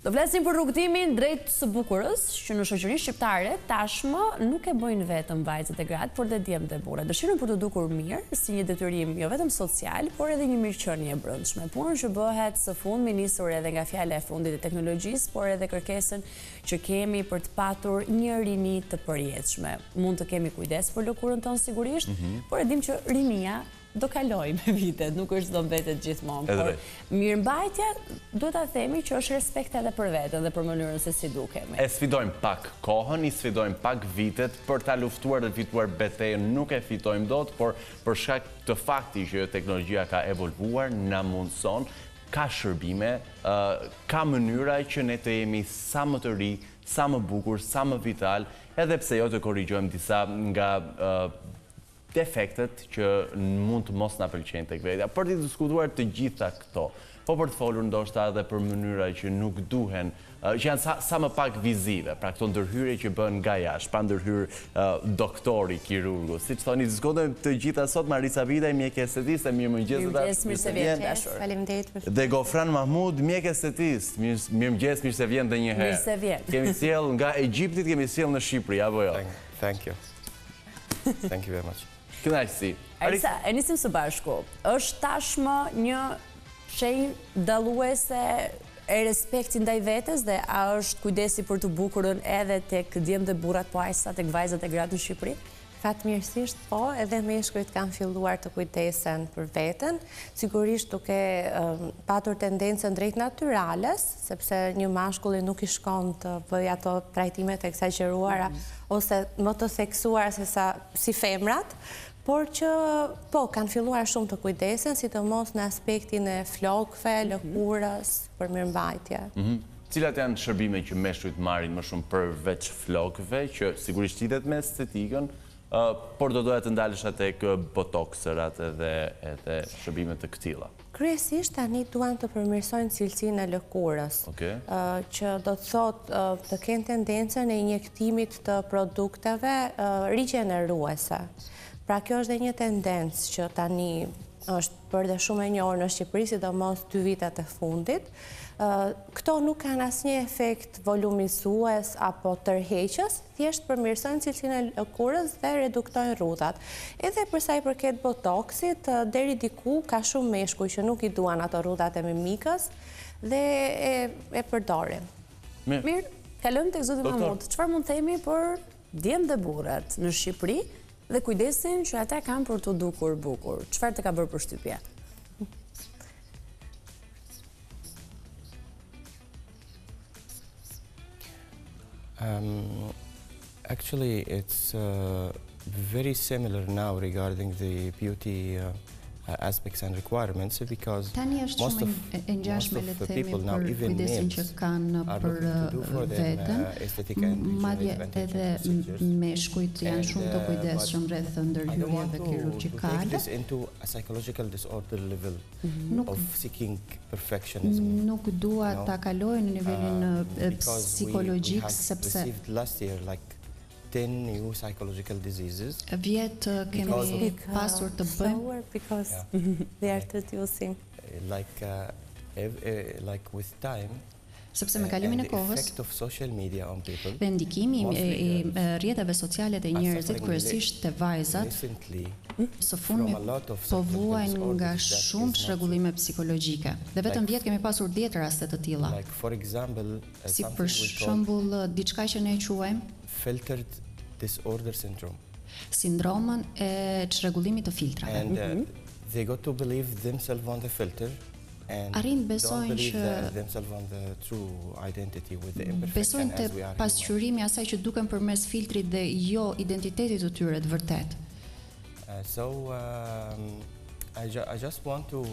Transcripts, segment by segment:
Do flasim për rrugtimin drejt së bukurës, që në shoqërinë shqiptare tashmë nuk e bëjnë vetëm vajzat e gratë, por dhe djemtë e burrat. Dëshirën për të dukur mirë, si një detyrim jo vetëm social, por edhe një mirëqenie e brendshme. Punën që bëhet së fundmi nisur edhe nga fjala e fundit e teknologjisë, por edhe kërkesën që kemi për të patur një rini të përjetshme. Mund të kemi kujdes për lëkurën tonë sigurisht, por e dim që rinia do kaloj me vitet, nuk është do mbetet gjithmonë. Por mirëmbajtja duhet ta themi që është respekt edhe për veten dhe për mënyrën se si dukemi. E sfidojmë pak kohën, i sfidojmë pak vitet për ta luftuar dhe fituar betejën, nuk e fitojmë dot, por për shkak të faktit që teknologjia ka evolvuar, na mundson, ka shërbime, ka mënyra që ne të jemi sa më të ri, sa më bukur, sa më vital, edhe pse jo të korrigjojmë disa nga defektet që mund të mos na pëlqejnë tek vetja. Për të diskutuar të gjitha këto, po për të folur ndoshta edhe për mënyra që nuk duhen, që janë sa më pak vizive, pra këto ndërhyrje që bën nga jashtë, pa ndërhyr doktori, kirurgu. Siç thoni, diskutojmë të gjitha sot Marisa Vidaj, mjek estetiste, mirëmëngjes mirë se vjen dashur. Faleminderit. Dhe Gofran Mahmud, mjek estetist, mirëmëngjes, mirë se vjen edhe një herë. Mirë se vjen. Kemi sjell nga Egjipti, kemi sjell në Shqipëri, apo jo? Thank you. Thank you very much. Kënaqësi. Arisa, e nisim së bashku. Është tashmë një shenjë dalluese e respektit ndaj vetes dhe a është kujdesi për të bukurën edhe tek djemtë e burrat, po aq sa tek vajzat e gratë në Shqipëri? Fatmirësisht po, edhe meshkujt kanë filluar të kujdesen për veten, sigurisht duke patur tendencën drejt natyrales, sepse një mashkulli nuk i shkon të bëjë ato trajtimet e eksagjeruara ose më të theksuara se sa si femrat, por që po kanë filluar shumë të kujdesen, sidomos në aspektin e flokëve, lëkurës, për mirëmbajtje. Cilat janë shërbime që meshkujt marrin më shumë përveç flokëve, që sigurisht lidhet me estetikën, por do doja të ndalesha tek botoksërat edhe shërbime të këtilla? Kryesisht tani duan të përmirësojnë cilësinë e lëkurës, që do të thotë të kenë tendencën e injektimit të produkteve rigjeneruese. Pra kjo është dhe një tendencë që tani është për dhe shumë e njohur në Shqipëri, sidomos 2 vitet e fundit. Këto nuk kanë asnjë efekt volumizues apo tërheqës, thjesht përmirësojnë cilësinë e lëkurës dhe reduktojnë rrudhat. Edhe për sa i përket botoksit, deri diku ka shumë meshkuj që nuk i duan ato rrudhat e mimikës dhe e përdorin. Mirë, kalojmë tek zoti Mahmud. Çfarë mund të themi për djemtë dhe burrat në Shqipëri dhe kujdesin që ata kanë për të dukur bukur? Çfarë të ka bërë përshtypje? Actually, it's very similar now regarding the beauty aspects and requirements, because most of the people now, even males, are looking to do for them aesthetic and madje edhe meshkujt janë shumë të kujdesshëm rreth ndërhyrjeve kirurgjikale. Take this into a psychological disorder level of seeking perfectionism. Nuk dua ta kaloj në nivelin psikologjik, sepse last year like 10 new psychological diseases. Vjet kemi pasur të bëjmë because they are reducing. Like with time. Sepse me kalimin e kohës, effect of social media on people. Dhe ndikimi i rrjeteve sociale të njerëzit, kryesisht te vajzat, së fundmi po vuajnë nga shumë çrregullime psikologjike. Dhe vetëm vjet kemi pasur 10 raste të tilla. Like for example, si për shembull diçka që ne e quajmë filtered disorder syndrome. Sindromën e çrregullimit të filtrave. And they got to believe themselves on the filter and don't believe themselves on the true identity with the imperfection as we are. Pasqyrimi asaj që duken përmes filtrit dhe jo identitetit të tyre të vërtet. So I just want to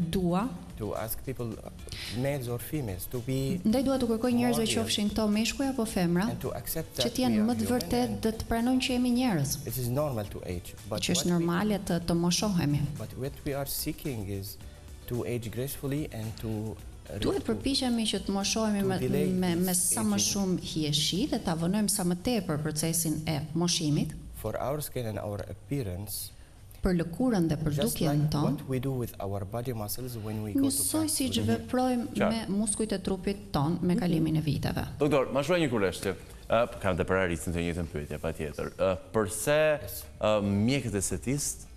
dua to ask people, males or females, to be ndaj dua të kërkoj njerëzve qofshin këto meshkuj apo femra, që të jenë më të vërtet dhe të pranojnë që jemi njerëz. It is normal to age, but që është normale të moshohemi. But what we are seeking is to age gracefully and to duhet përpiqemi që të moshohemi me sa më shumë hieshi dhe ta vonojmë sa më tepër procesin e moshimit. For our skin and our appearance, për lëkurën dhe për dukjen tonë, njësoj si që veprojmë me muskujt e trupit tonë me kalimin e viteve. Doktor, ma shuaj një kurreshtje, kam të përrarisën të njëtën pyetje, pa tjetër. Përse mjekët estetistë,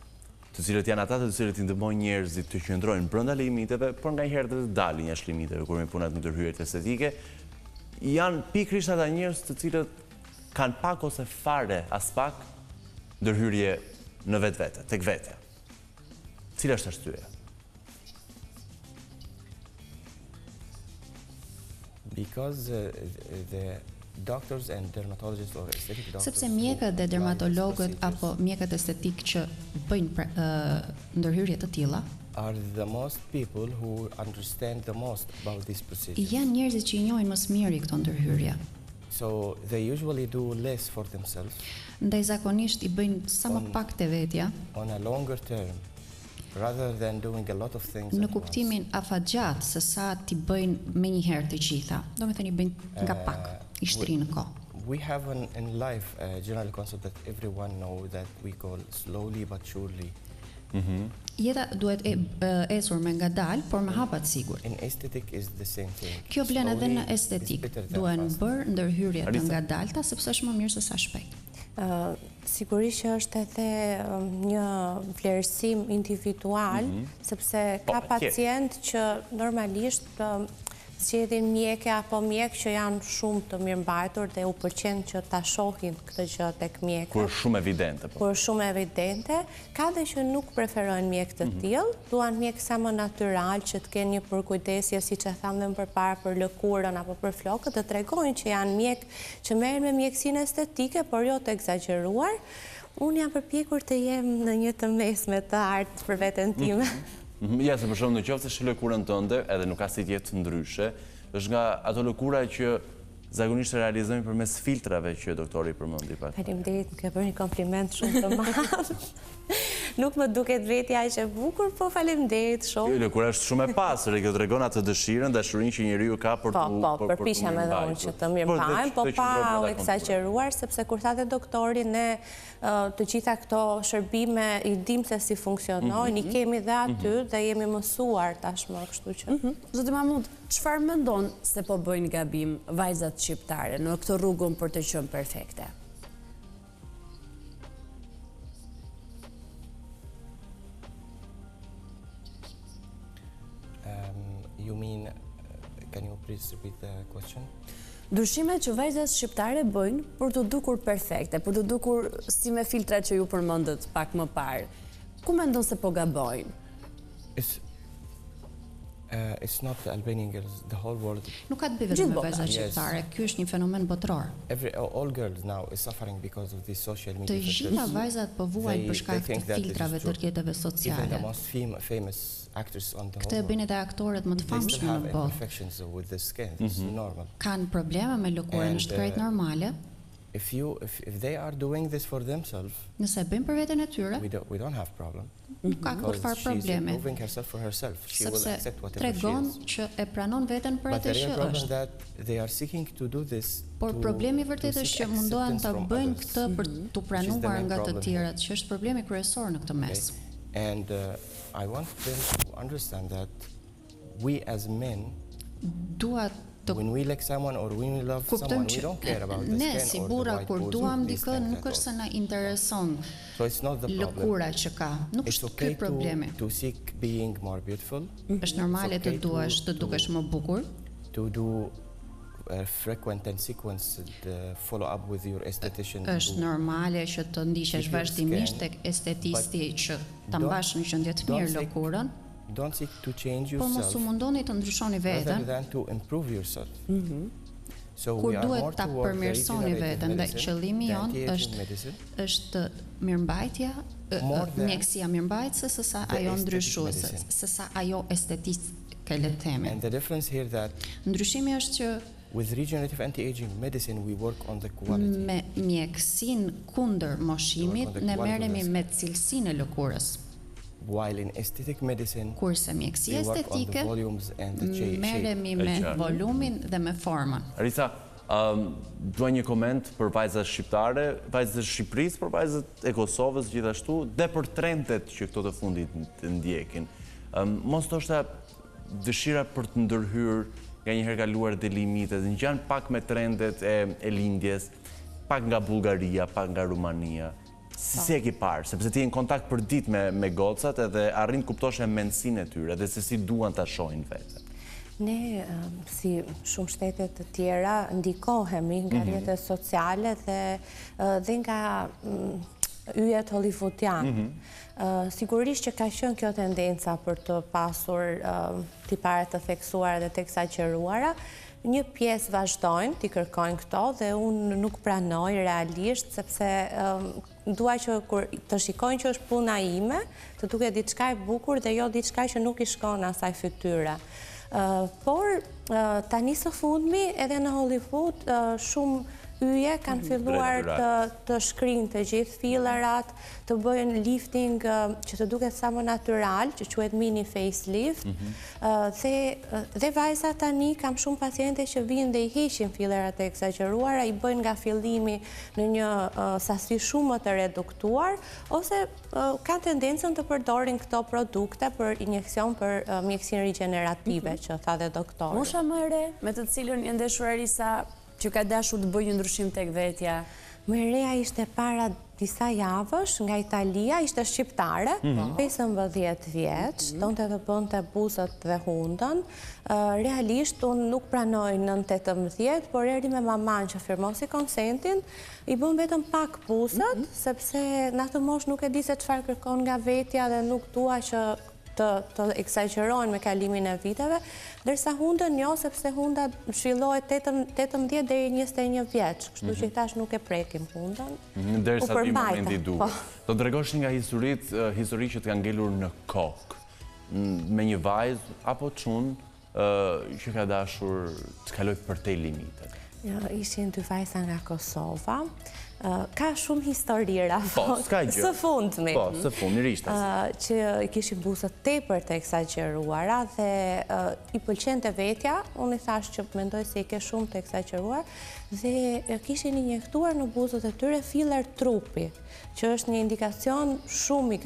të cilët janë ata të cilët i ndihmojnë njerëzit të qëndrojnë brenda limiteve, por nga herë të dalin jashtë limiteve kur me punat në ndërhyrjet estetike, janë pikërisht ata njerëz të cilët kanë pak ose fare as pak ndërhyrje në vetvete, tek vetja. Cila është arsyeja? Because the doctors and dermatologists or aesthetic doctors. Sepse mjekët dhe dermatologët apo mjekët estetik që bëjnë ndërhyrje të tilla are the most people who understand the most about this procedure. Janë njerëzit që i njohin më së miri këto ndërhyrje. So they usually do less for themselves. Ndaj zakonisht i bëjnë sa më pak te vetja. On a longer term, rather than doing a lot of things. Në kuptimin afatgjat se sa ti bëjnë me një herë të gjitha. Do me thënë i bëjnë nga pak, i shtrinë në kohë. We have in life a general concept that everyone knows that we call slowly but surely. Jeta duhet ecur me ngadalë, por me hapa të sigurt. In aesthetic is the same thing. Kjo vlen edhe në estetik. Duhen bërë ndërhyrje të ngadalta sepse është më mirë se sa shpejt. Sigurisht që është edhe një vlerësim individual, sepse ka pacient që normalisht zgjedhin mjeke apo mjek që janë shumë të mirëmbajtur dhe u pëlqen që ta shohin këtë gjë tek mjekët. Kur shumë evidente. Kur shumë evidente, ka dhe që nuk preferojnë mjek të tillë, duan mjek sa më natyral që të kenë një përkujdesje, siç e thamë më përpara, për lëkurën apo për flokët, të tregojnë që janë mjek që merren me mjekësinë estetike, por jo të egzageruar. Unë jam përpjekur të jem në një të mesme të artë për veten time. Ja, se për shumë në qoftë se lëkurën tënde, edhe nuk ka si tjetë ndryshe, është nga ato lëkura që zakonisht realizojmë përmes filtrave që doktori përmendi pak. Faleminderit, më ke bërë një kompliment shumë të madh. Nuk më duket vetja aq e bukur, po faleminderit shumë. Lëkura është shumë e pastër, kjo tregon atë dëshirën, dashurinë që njeriu ka për të Po, përpiqem edhe unë që të mirëmbajmë, po pa u eksagjeruar, sepse kur thatë doktori ne të gjitha këto shërbime i dim se si funksionojnë, i kemi dhe aty dhe jemi mësuar tashmë, kështu që. Zoti Mahmud, çfarë mendon se po bëjnë gabim vajzat shqiptare në këtë rrugën për të qenë perfekte? You mean, can you please repeat the question? Ndryshimet që vajzat shqiptare bëjnë për të dukur perfekte, për të dukur si me filtra që ju përmendët pak më parë. Ku mendon se po gabojnë? It's not the Albanian girls, the whole world. Nuk ka të bëjë vetëm me vajzat shqiptare, ky është një fenomen botror. All girls now is suffering because of these social media. Të gjitha vajzat po vuajnë për shkak të filtrave të rrjeteve sociale. Even the most famous actors on the whole world. Këtë e bëjnë edhe aktorët më të famshëm në botë. Imperfections with the skin, it's normal. Kanë probleme me lëkurën, është krejt normale. If they are doing this for themselves, nëse bëjnë për veten e tyre, we don't have problem. Nuk ka kurrë probleme. Moving herself for herself. She will accept whatever tregon që e pranon veten për atë që është. That they are seeking to do this. Por problemi vërtet është që mundohen ta bëjnë këtë për të pranuar nga të tjerat, që është problemi kryesor në këtë mes. And I want them to understand that we as men, when we like someone or when we love someone, we don't care about the skin or the white balls. Ne si burra kur duam dikë nuk është se na intereson lëkura që ka. Nuk është ky problemi. To seek being more beautiful. Është normale të duash të dukesh më bukur. To do frequent and sequenced follow up with your esthetician. Është normale që të ndiqesh vazhdimisht tek estetisti që ta mbash në qendje të mirë lëkurën. Don't seek to change yourself. Po mos u mundoni të ndryshoni veten. Rather than to improve yourself. So kur duhet ta përmirësoni veten, dhe qëllimi jon është mirëmbajtja, mjekësia mirëmbajtëse se sa ajo ndryshuese, se sa ajo estetike le të themi. And the difference here that ndryshimi është që with regenerative anti-aging medicine we work on the quality. Me mjekësinë kundër moshimit ne merremi me cilësinë e lëkurës. While in aesthetic medicine, kurse mjekësia estetike merremi me volumin dhe me formën. Arisa, Duaj një koment për vajzat shqiptare, vajzat e Shqipërisë, për vajzat e Kosovës gjithashtu, dhe për trendet që këto të fundit të ndjekin. Mos të është dëshira për të ndërhyrë nga njëherë kaluar dhe limitet, në gjanë pak me trendet e lindjes, pak nga Bullgaria, pak nga Rumania. Si e ki parë, sepse ti e në kontakt për dit me gocat edhe arrin të kuptosh e mendësinë e tyre dhe se si duan të shohin vete. Ne, si shumë shtetet të tjera, ndikohemi nga rrjetet sociale dhe nga yjet hollywoodian. Sigurisht që ka qenë kjo tendenca për të pasur tipare të theksuara dhe të eksagjeruara. Një pjesë vazhdojnë, t'i kërkojnë këto dhe unë nuk pranoj realisht, sepse dua që kur të shikojnë që është puna ime, të duket diçka e bukur dhe jo diçka që nuk i shkon asaj fytyre. Por tani së fundmi edhe në Hollywood shumë yje kanë filluar të shkrinë të gjithë fillerat, të bëjnë lifting që të duket sa më natural, që quhet mini facelift, dhe vajzat tani kam shumë paciente që vinë dhe i heqin fillerat e eksagjeruara, i bëjnë nga fillimi në një sasi shumë më të reduktuar, ose kanë tendencën të përdorin këto produkte për injekcion për mjekësinë rigenerative, që tha dhe doktori. Mosha më e re, me të cilën një ndeshur Arisa që ka dashur të bëjë një ndryshim tek vetja? Më e reja ishte para disa javësh nga Italia, ishte shqiptare, 15 vjeç, donte të bënte buzët dhe hundën. Realisht, unë nuk pranoj në 18, por erdhi me maman që firmosi konsentin, i bën vetëm pak buzët, sepse në atë moshë nuk e di se çfarë kërkon nga vetja dhe nuk dua që të eksagjerojnë me kalimin e viteve, ndërsa hundën jo, sepse hunda zhvillohet 18 deri 21 vjeç, kështu që i thash nuk e prekim hundën. Ndërsa ti momenti duhet. Do të tregosh nga histori që të kanë ngelur në kokë, me një vajzë apo çun që ka dashur të kaloj përtej limitet. Ishin dy vajza nga Kosova. Ka shumë historira. Po, s'ka gjë. Së fundmi. Po, së fundmi, rishtas. Që i kishin buzët tepër të eksagjeruara dhe i pëlqente vetja, unë i thash që mendoj se i ke shumë të eksagjeruar, dhe kishin injektuar në buzët e tyre filler trupi, që është një indikacion shumë i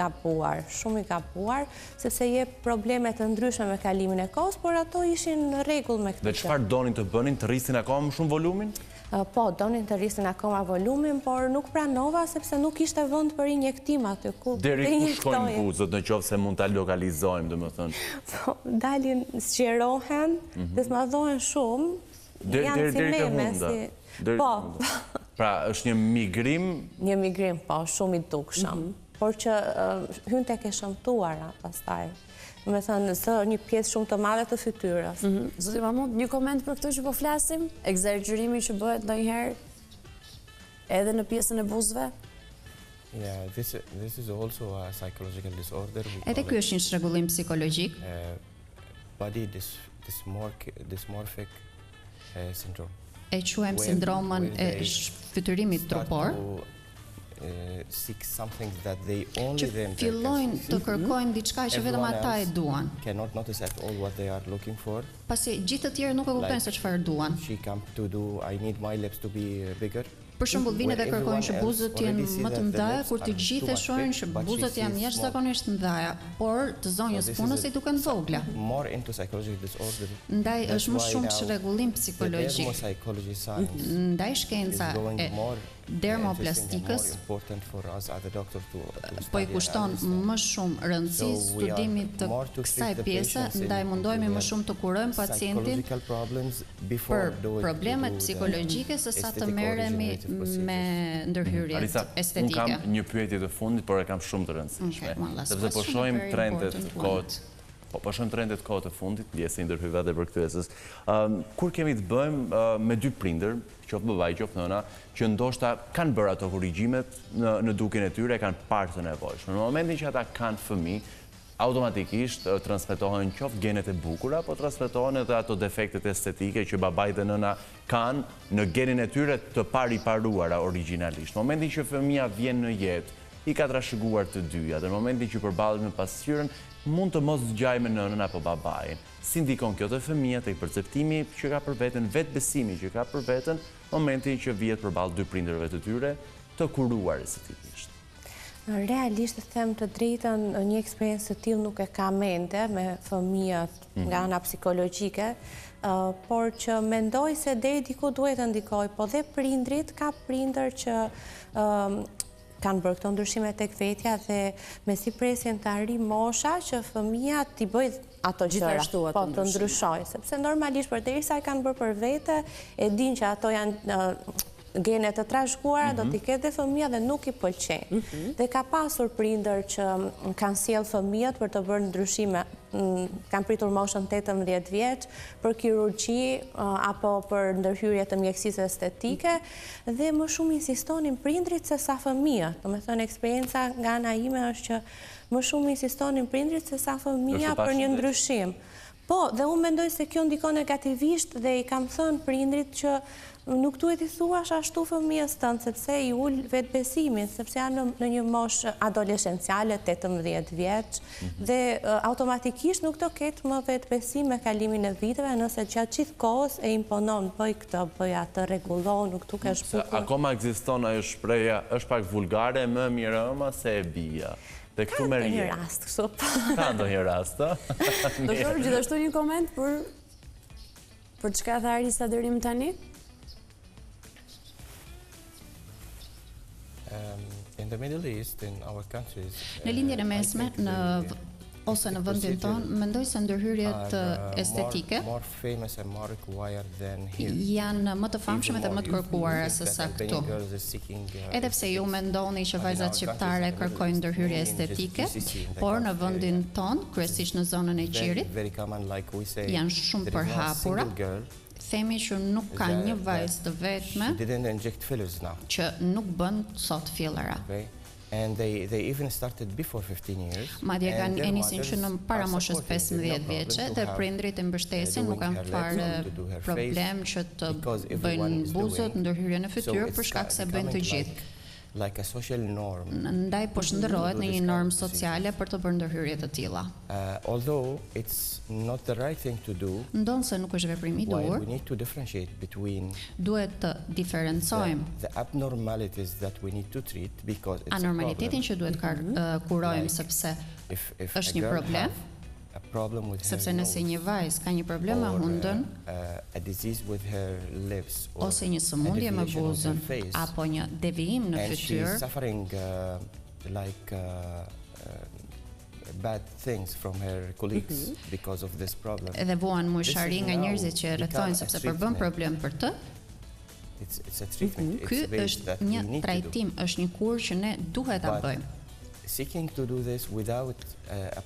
gabuar, sepse je probleme të ndryshme me kalimin e kohës, por ato ishin në rregull me këtë. Dhe çfarë donin të bënin, të rrisin akoma më shumë volumin? Po, donin të rrisin akoma volumin, por nuk pranova sepse nuk ishte vend për injektim aty. Deri ku shkojnë buzët, në qoftë se mund ta lokalizojmë, domethënë? Po, dalin, zgjerohen, dhe s'madhohen shumë, janë si meme, si... Po. Pra, është një migrim? Një migrim, po, shumë i dukshëm. Por që hynë tek e shëmtuara, pastaj. Me thënë, së një pjesë shumë të madhe të fytyrës. Zoti Mahmud, një koment për këtë që po flasim? Egzagjerimi që bëhet ndonjëherë edhe në pjesën e buzëve? Yeah, this is also a psychological disorder. Edhe ky është një çrregullim psikologjik. Body dysmorphic syndrome. E quajmë sindromën e fytyrimit trupor. Që fillojnë të kërkojnë diçka që vetëm ata e duan. Pasi gjithë të tjerë nuk e kuptojnë se çfarë duan. Për shembull, vinë dhe kërkojnë që buzët të jenë më të mëdha, kur të gjithë e shohin që buzët janë jashtëzakonisht të mëdha, por të zonjës punës i duken vogla. Ndaj është më shumë çrregullim psikologjik. Ndaj shkenca e dermoplastikës po i kushton më shumë rëndësi studimit të kësaj pjese, ndaj mundohemi më shumë të kurojmë pacientin për problemet psikologjike se sa të merremi me ndërhyrjet estetike. Unë kam një pyetje të fundit, por e kam shumë të rëndësishme, sepse po shohim trendet kohët të fundit, ndjesë ndërhyrjeve dhe përkthesës. Kur kemi të bëjmë me dy prindër, qoftë babai, qoftë nëna, që ndoshta kanë bërë ato korrigjimet në duken e tyre, kanë parë të nevojshme. Në momentin që ata kanë fëmijë, automatikisht transmetohen qoftë genet e bukura, po transmetohen edhe ato defektet estetike që babai dhe nëna kanë në genin e tyre të pariparuara origjinalisht. Në momentin që fëmia vjen në jetë, i ka trashëguar të dyja, dhe në momentin që përballet me pasqyrën, mund të mos zgjaj me nënën apo babain. Si ndikon kjo të fëmijët e perceptimi që ka për veten, vetë besimi që ka për veten, momentin që vihet përballë dy prindërve të tyre të kuruar si tipisht. Realisht të them të drejtën, një eksperiencë të tillë nuk e kam mende me fëmijët nga ana psikologjike, por që mendoj se deri diku duhet të ndikoj, po dhe prindrit, ka prindër që kanë bërë këto ndryshime tek vetja dhe me si presin të arrijë mosha që fëmia t'i bëjë ato gjëra, po të ndryshoj, sepse normalisht përderisa e kanë bërë për vete, e din që ato janë gene të trashëguara, do t'i ketë dhe fëmija dhe nuk i pëlqen. Dhe ka pasur prindër që kanë sjellë fëmijët për të bërë ndryshime, kanë pritur moshën 18 vjeç për kirurgji apo për ndërhyrje të mjekësisë estetike dhe më shumë insistonin prindrit se sa fëmijët. Domethënë eksperienca nga ana ime është që më shumë insistonin prindrit se sa fëmija për një ndryshim. Po, dhe unë mendoj se kjo ndikon negativisht dhe i kam thënë prindrit që nuk duhet i thuash ashtu fëmijës tënë, sepse i ul vetbesimin, sepse janë në një moshë adoleshenciale, 18 vjeç, dhe automatikisht nuk do ketë më vetbesim me kalimin e viteve, nëse gjatë gjithë kohës e imponon, bëj këtë, bëj atë, rregullo, nuk dukesh bukur. Akoma ekziston ajo shprehja, është pak vulgare, më mirë ëma se e bija. Ka ndonjë rast, kështu. Ka ndonjë rast, ë? Doktor, gjithashtu një koment për çka tha Arisa deri më tani? In the Middle East, in our countries, në lindjen e mesme, ose në vendin tonë, mendoj se ndërhyrjet estetike janë më të famshme dhe më të kërkuara se sa këtu. Edhe pse ju mendoni që vajzat shqiptare kërkojnë ndërhyrje estetike, por në vendin tonë, kryesisht në zonën e Qirit, janë shumë përhapura. Themi që nuk ka një vajzë të vetme që nuk bën sot fillera. Madje kanë nisin që në para moshës 15 vjeçe dhe prindrit e mbështesin, nuk kanë fare problem që të bëjnë buzët, ndërhyrje në fytyrë për shkak se bëjnë të gjithë. Ndaj po shndërrohet në një normë sociale për të bërë ndërhyrje të tilla. Ndonse nuk është veprim i duhur, duhet të diferencojmë anormalitetin që duhet kurojmë sepse është një problem. Sepse nëse një vajzë ka një problem me hundën, ose një sëmundje me buzën, apo një devijim në fytyrë, edhe vuan mushari nga njerëzit që e rrethojnë sepse përbën problem për të, ky është një trajtim, është një kur që ne duhet ta bëjmë.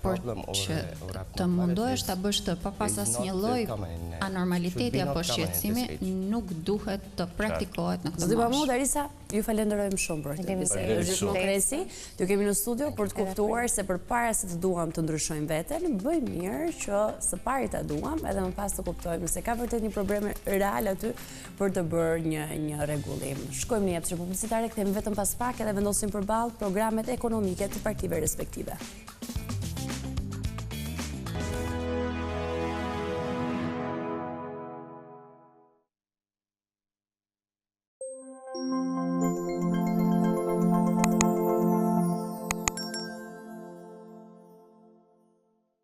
Por që të mundohesh ta bësh të pa pas asnjë lloj anormaliteti apo shqetësimi, nuk duhet të praktikohet në këtë moshë. Zoti Arisa, ju falenderojmë shumë për këtë bisedë. Është shumë kresi, ju kemi në studio për të kuptuar se përpara se të duam të ndryshojmë veten, bëj mirë që së pari ta duam, edhe më pas të kuptojmë se ka vërtet një problem real aty për të bërë një rregullim. Shkojmë në jepshë publicitare, kthehemi vetëm pas pak edhe vendosim përballë programet ekonomike të partive respektive.